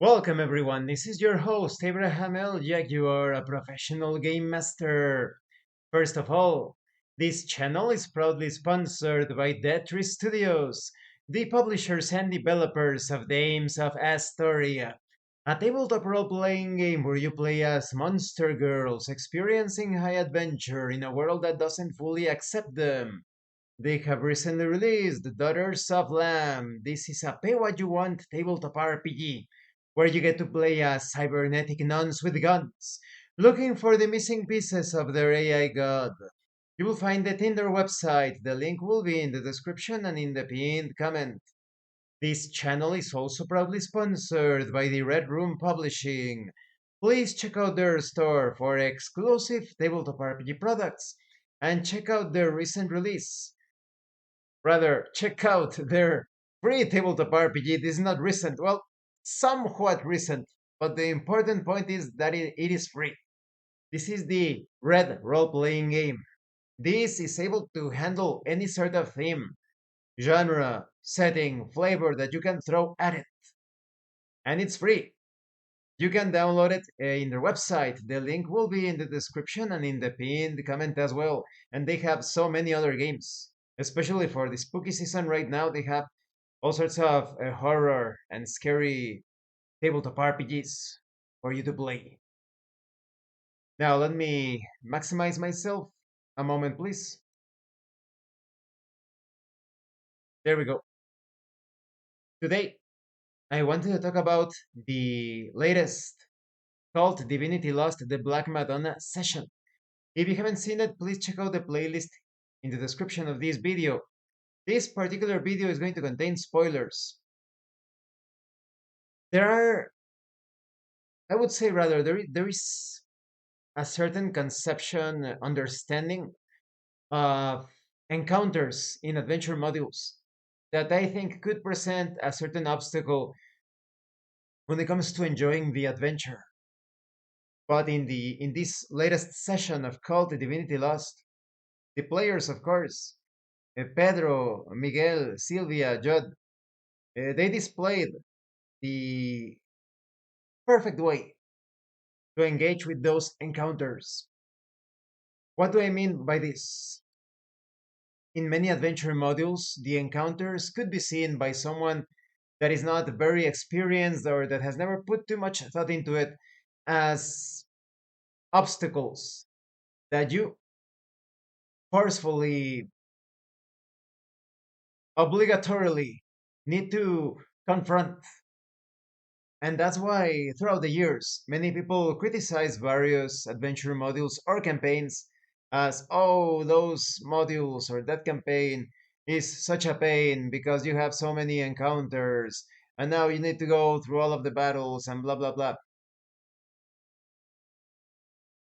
Welcome everyone, this is your host Abraham L. Jack. You are a professional game master. First of all, this channel is proudly sponsored by Detri Studios, the publishers and developers of Dames of Asstoria, a tabletop role-playing game where you play as monster girls experiencing high adventure in a world that doesn't fully accept them. They have recently released Daughters of Lamb. This is a pay what you want tabletop RPG where you get to play as cybernetic nuns with guns, looking for the missing pieces of their AI god. You will find it in their website. The link will be in the description and in the pinned comment. This channel is also proudly sponsored by the Red Room Publishing. Please check out their store for exclusive tabletop RPG products and check out their recent release. Rather, check out their free tabletop RPG. This is not recent. Well, somewhat recent, but the important point is that it is free. This is the Red Roleplaying Game. This is able to handle any sort of theme, genre, setting, flavor that you can throw at it. And it's free. You can download it in their website. The link will be in the description and in the pinned comment as well. And they have so many other games, especially for the spooky season right now. They have all sorts of horror and scary tabletop RPGs for you to play. Now, let me maximize myself. A moment, please. There we go. Today, I wanted to talk about the latest KULT Divinity Lost the Black Madonna session. If you haven't seen it, please check out the playlist in the description of this video. This particular video is going to contain spoilers. There are, I would say rather, there is a certain conception, understanding of encounters in adventure modules that I think could present a certain obstacle when it comes to enjoying the adventure. But in this latest session of KULT Divinity Lost, the players, of course, Pedro, Miguel, Silvia, Judd, they displayed the perfect way to engage with those encounters. What do I mean by this? In many adventure modules, the encounters could be seen by someone that is not very experienced or that has never put too much thought into it as obstacles that you forcefully, obligatorily need to confront. And that's why throughout the years, many people criticize various adventure modules or campaigns as, oh, those modules or that campaign is such a pain because you have so many encounters and now you need to go through all of the battles and blah, blah, blah.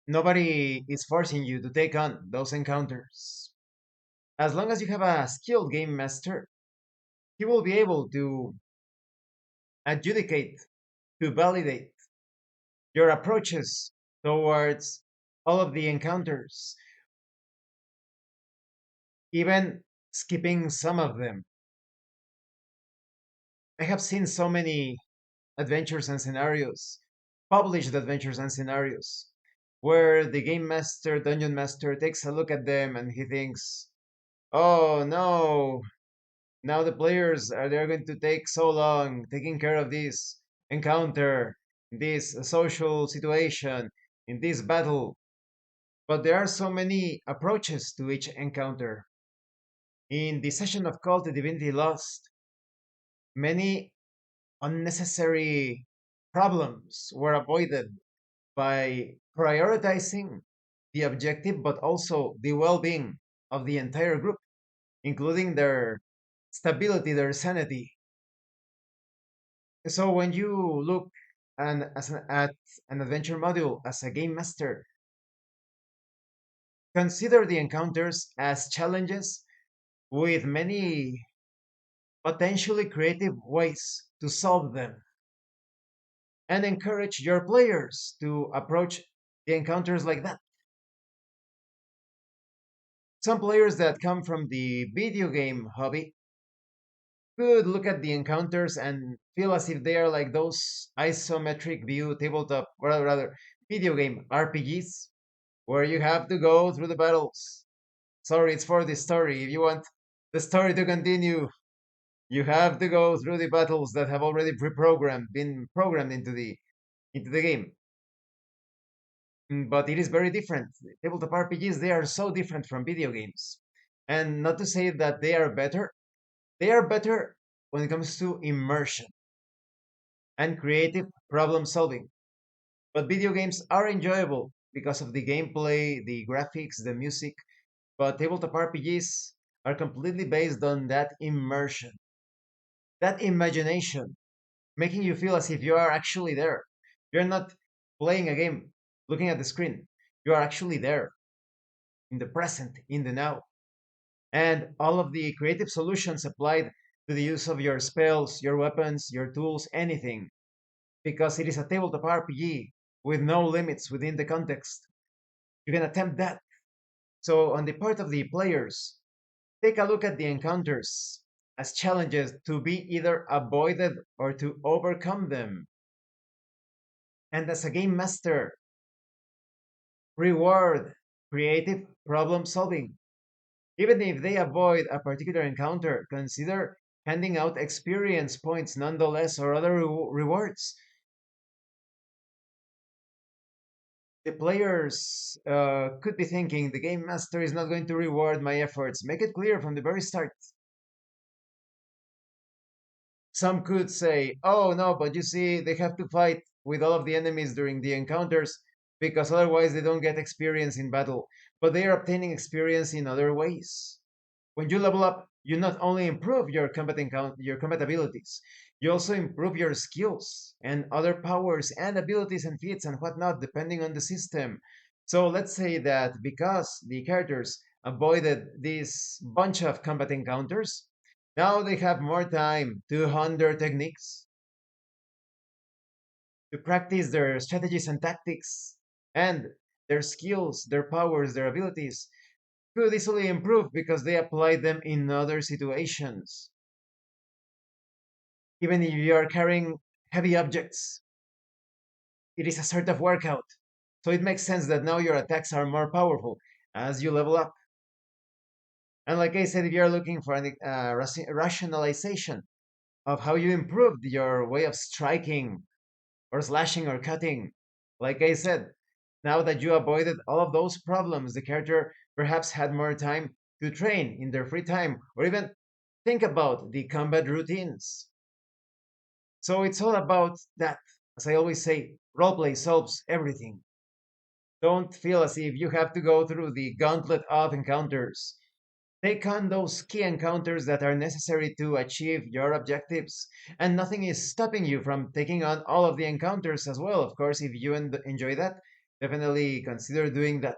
Nobody is forcing you to take on those encounters. As long as you have a skilled game master, he will be able to adjudicate, to validate your approaches towards all of the encounters, even skipping some of them. I have seen so many adventures and scenarios, published adventures and scenarios, where the game master, dungeon master takes a look at them and he thinks, oh no, now the players are they're going to take so long taking care of this encounter, this social situation, in this battle. But there are so many approaches to each encounter. In the session of KULT Divinity Lost, many unnecessary problems were avoided by prioritizing the objective but also the well being of the entire group, including their stability, their sanity. So when you look at an adventure module as a game master, consider the encounters as challenges with many potentially creative ways to solve them, and encourage your players to approach the encounters like that. Some players that come from the video game hobby could look at the encounters and feel as if they are like those isometric view tabletop, or rather, video game RPGs, where you have to go through the battles. Sorry, it's for the story. If you want the story to continue, you have to go through the battles that have already pre-programmed, been programmed into the game. But it is very different. Tabletop RPGs, they are so different from video games. And not to say that they are better when it comes to immersion and creative problem solving. But video games are enjoyable because of the gameplay, the graphics, the music. But tabletop RPGs are completely based on that immersion, that imagination, making you feel as if you are actually there. You're not playing a game, looking at the screen. You are actually there, in the present, in the now. And all of the creative solutions applied to the use of your spells, your weapons, your tools, anything, because it is a tabletop RPG with no limits within the context. You can attempt that. So, on the part of the players, take a look at the encounters as challenges to be either avoided or to overcome them. And as a game master, reward creative problem solving. Even if they avoid a particular encounter, consider handing out experience points nonetheless or other rewards. The players could be thinking the game master is not going to reward my efforts. Make it clear from the very start. Some could say, oh no, but you see, they have to fight with all of the enemies during the encounters because otherwise they don't get experience in battle. But they are obtaining experience in other ways. When you level up, you not only improve your combat abilities, you also improve your skills and other powers and abilities and feats and whatnot, depending on the system. So let's say that because the characters avoided this bunch of combat encounters, now they have more time to hone their techniques, to practice their strategies and tactics, and their skills, their powers, their abilities could easily improve because they applied them in other situations. Even if you are carrying heavy objects, it is a sort of workout. So it makes sense that now your attacks are more powerful as you level up. And like I said, if you're looking for a rationalization of how you improved your way of striking or slashing or cutting, like I said, now that you avoided all of those problems, the character perhaps had more time to train in their free time or even think about the combat routines. So it's all about that. As I always say, roleplay solves everything. Don't feel as if you have to go through the gauntlet of encounters. Take on those key encounters that are necessary to achieve your objectives, and nothing is stopping you from taking on all of the encounters as well. Of course, if you enjoy that, definitely consider doing that.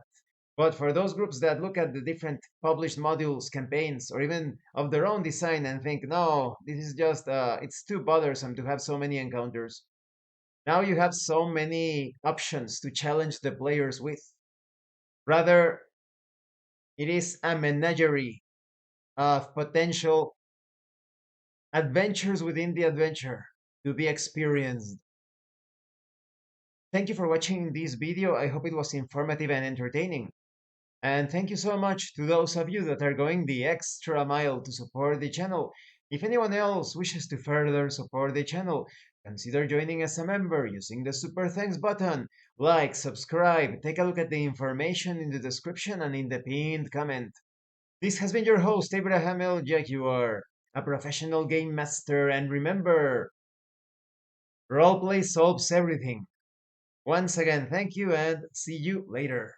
But for those groups that look at the different published modules, campaigns, or even of their own design and think, no, this is just, it's too bothersome to have so many encounters. Now you have so many options to challenge the players with. Rather, it is a menagerie of potential adventures within the adventure to be experienced. Thank you for watching this video. I hope it was informative and entertaining. And thank you so much to those of you that are going the extra mile to support the channel. If anyone else wishes to further support the channel, consider joining as a member using the super thanks button. Like, subscribe, take a look at the information in the description and in the pinned comment. This has been your host, Abraham L. Jaguar, a professional game master, and remember, roleplay solves everything. Once again, thank you and see you later.